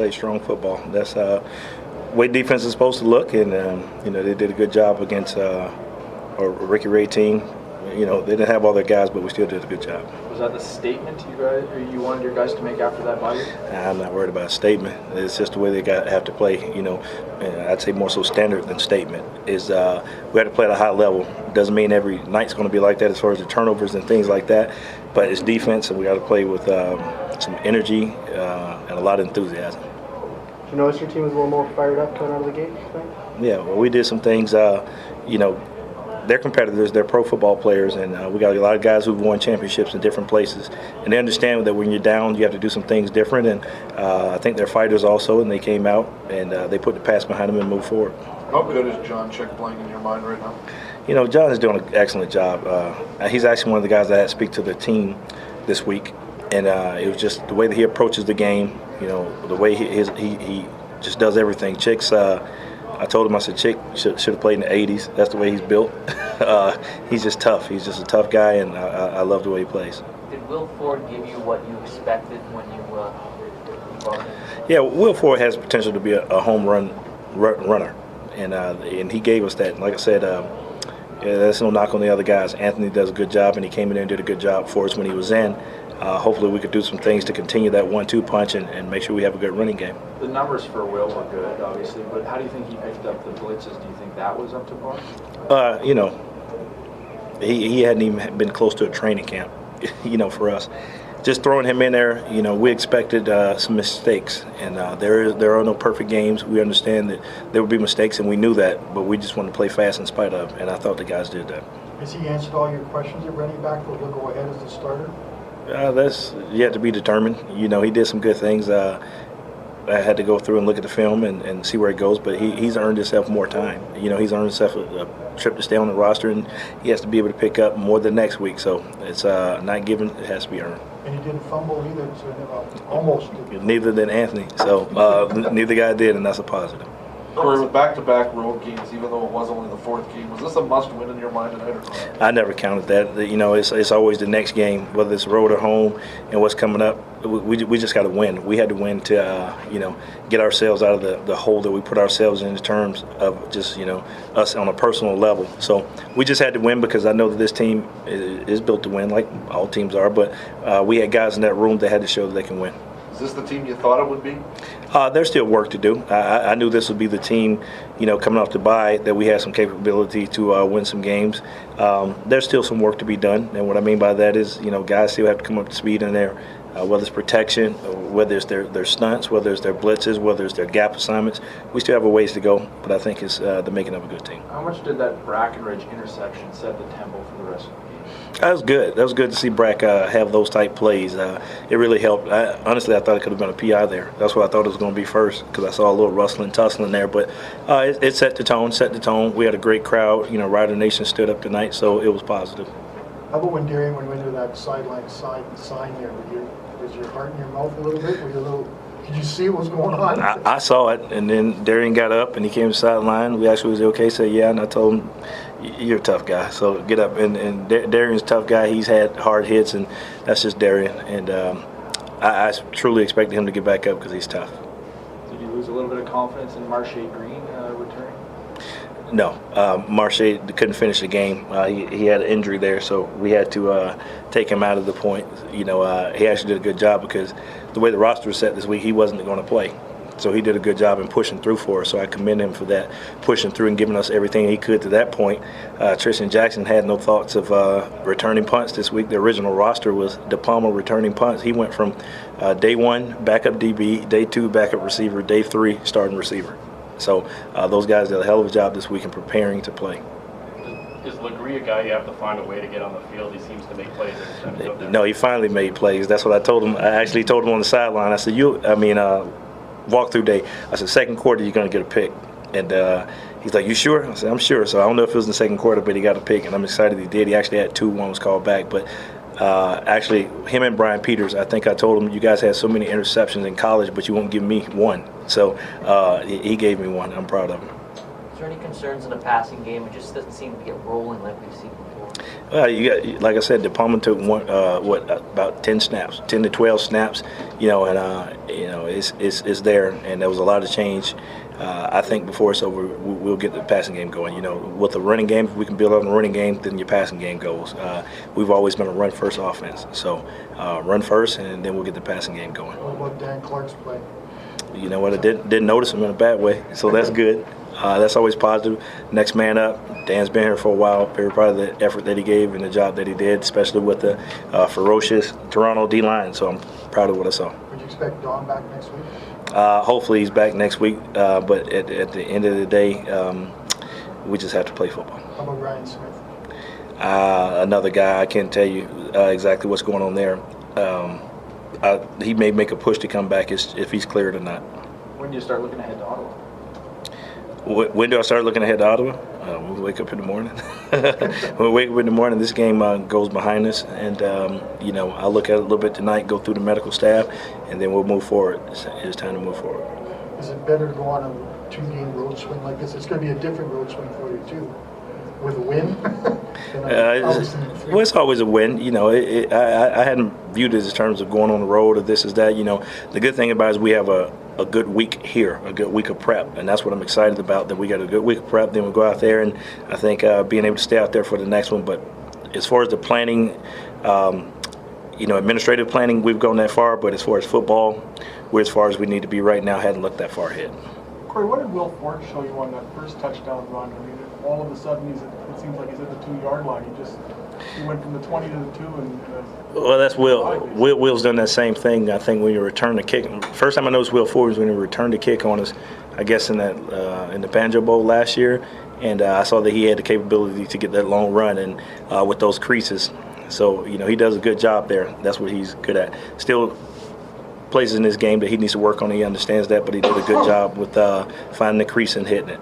played strong football. That's way defense is supposed to look, and they did a good job against a Ricky Ray team. They didn't have all their guys, but we still did a good job. Was that the statement you wanted your guys to make after that bye week? I'm not worried about a statement. It's just the way they have to play. I'd say more so standard than statement. Is we have to play at a high level. Doesn't mean every night's going to be like that as far as the turnovers and things like that. But it's defense, and we got to play with some energy and a lot of enthusiasm. Did you notice your team was a little more fired up coming out of the gate tonight? Yeah, well, we did some things. They're competitors, they're pro football players, and we got a lot of guys who've won championships in different places. And they understand that when you're down, you have to do some things different. And I think they're fighters also, and they came out and they put the pass behind them and moved forward. How good is John Chick playing in your mind right now? John is doing an excellent job. He's actually one of the guys that I had to speak to the team this week. And it was just the way that he approaches the game, the way he just does everything. Chick's I told him, I said, Chick should have played in the 80s. That's the way he's built. He's just tough. He's just a tough guy, and I love the way he plays. Did Will Ford give you what you expected when you brought him? Yeah, Will Ford has potential to be a home runner, and he gave us that. And like I said, that's no knock on the other guys. Anthony does a good job, and he came in there and did a good job for us when he was in. Hopefully we could do some things to continue that 1-2 punch and make sure we have a good running game. The numbers for Will were good, obviously, but how do you think he picked up the blitzes? Do you think that was up to par? He hadn't even been close to a training camp, for us. Just throwing him in there, we expected some mistakes, and there are no perfect games. We understand that there would be mistakes, and we knew that, but we just wanted to play fast in spite of, and I thought the guys did that. Has he answered all your questions at running back, but he'll go ahead as the starter? That's yet to be determined. He did some good things. I had to go through and look at the film and see where it goes, but he's earned himself more time. He's earned himself a trip to stay on the roster, and he has to be able to pick up more than next week. So it's not given; it has to be earned. And he didn't fumble either, so almost. Neither did Anthony. So neither guy did, and that's a positive. Corey, with back-to-back road games, even though it was only the fourth game, was this a must-win in your mind tonight or not? I never counted that. It's always the next game, whether it's road or home, and what's coming up. We just got to win. We had to win to get ourselves out of the hole that we put ourselves in terms of just us on a personal level. So we just had to win because I know that this team is built to win, like all teams are. But we had guys in that room that had to show that they can win. Is this the team you thought it would be? There's still work to do. I knew this would be the team, coming off the bye, that we had some capability to win some games. There's still some work to be done, and what I mean by that is, guys still have to come up to speed in there, whether it's protection, whether it's their stunts, whether it's their blitzes, whether it's their gap assignments. We still have a ways to go, but I think it's the making of a good team. How much did that Brackenridge interception set the tempo for the rest of the game? That was good. That was good to see Brack have those type plays. It really helped. Honestly, I thought it could have been a PI there. That's what I thought it was going to be first because I saw a little rustling, tussling there. But it set the tone. We had a great crowd. Rider Nation stood up tonight, so it was positive. How about when Darian went into that sideline sign there? Was your heart in your mouth a little bit? Did you see what was going on? I saw it, and then Darian got up and he came to the sideline. We asked him, was he okay? He said, yeah, and I told him, you're a tough guy, so get up. And Darian's a tough guy. He's had hard hits, and that's just Darian. And I truly expected him to get back up because he's tough. Did you lose a little bit of confidence in Marche Green returning? No, Marche couldn't finish the game. He had an injury there, so we had to take him out of the point. He actually did a good job because the way the roster was set this week, he wasn't going to play. So he did a good job in pushing through for us. So I commend him for that, pushing through and giving us everything he could to that point. Tristan Jackson had no thoughts of returning punts this week. The original roster was De Palma returning punts. He went from day one, backup DB, day two, backup receiver, day three, starting receiver. So those guys did a hell of a job this week in preparing to play. Is Legree a guy you have to find a way to get on the field? He seems to make plays every time he's up there. No, he finally made plays. That's what I told him. I actually told him on the sideline. I said, walkthrough day. I said, second quarter, you're going to get a pick. And he's like, you sure? I said, I'm sure. So I don't know if it was in the second quarter, but he got a pick, and I'm excited he did. He actually had two. One was called back. But actually, him and Brian Peters, I think I told him, you guys had so many interceptions in college, but you won't give me one. So he gave me one. I'm proud of him. Is there any concerns in the passing game? It just doesn't seem to get rolling like we've seen before. Well, you got, like I said, the Palmer took about 10 snaps, 10 to 12 snaps, and it's there, and there was a lot of change. I think before it's over, we'll get the passing game going. With the running game, if we can build on the running game, then your passing game goes. We've always been a run-first offense, so run first, and then we'll get the passing game going. What about Dan Clark's play? You know what? I didn't notice him in a bad way, so that's good. That's always positive. Next man up. Dan's been here for a while. Very proud of the effort that he gave and the job that he did, especially with the ferocious Toronto D-line. So I'm proud of what I saw. Would you expect Don back next week? Hopefully he's back next week. But at the end of the day, we just have to play football. How about Ryan Smith? Another guy. I can't tell you exactly what's going on there. He may make a push to come back if he's cleared or not. When do you start looking ahead to Ottawa? When do I start looking ahead to Ottawa? When we wake up in the morning. When we wake up in the morning, this game goes behind us, and I'll look at it a little bit tonight, go through the medical staff, and then we'll move forward. It's time to move forward. Is it better to go on a 2-game road swing like this? It's going to be a different road swing for you too, with a win. Well, it's always a win. I hadn't viewed it in terms of going on the road or this is that. The good thing about it is we have a good week here, a good week of prep, and that's what I'm excited about, that we got a good week of prep. Then we'll go out there, and I think being able to stay out there for the next one. But as far as the planning, administrative planning, we've gone that far, but as far as football, we're as far as we need to be right now. Hadn't looked that far ahead. Corey, what did Will Ford show you on that first touchdown run? I mean, all of a sudden, it seems like he's at the 2-yard line. He went from the 20 to the 2. Well, that's Will. Will's done that same thing, I think, when you return the kick. First time I noticed Will Ford was when he returned the kick on us, I guess, in the Banjo Bowl last year. And I saw that he had the capability to get that long run and with those creases. So, he does a good job there. That's what he's good at. Still places in this game that he needs to work on. He understands that, but he did a good job with finding the crease and hitting it.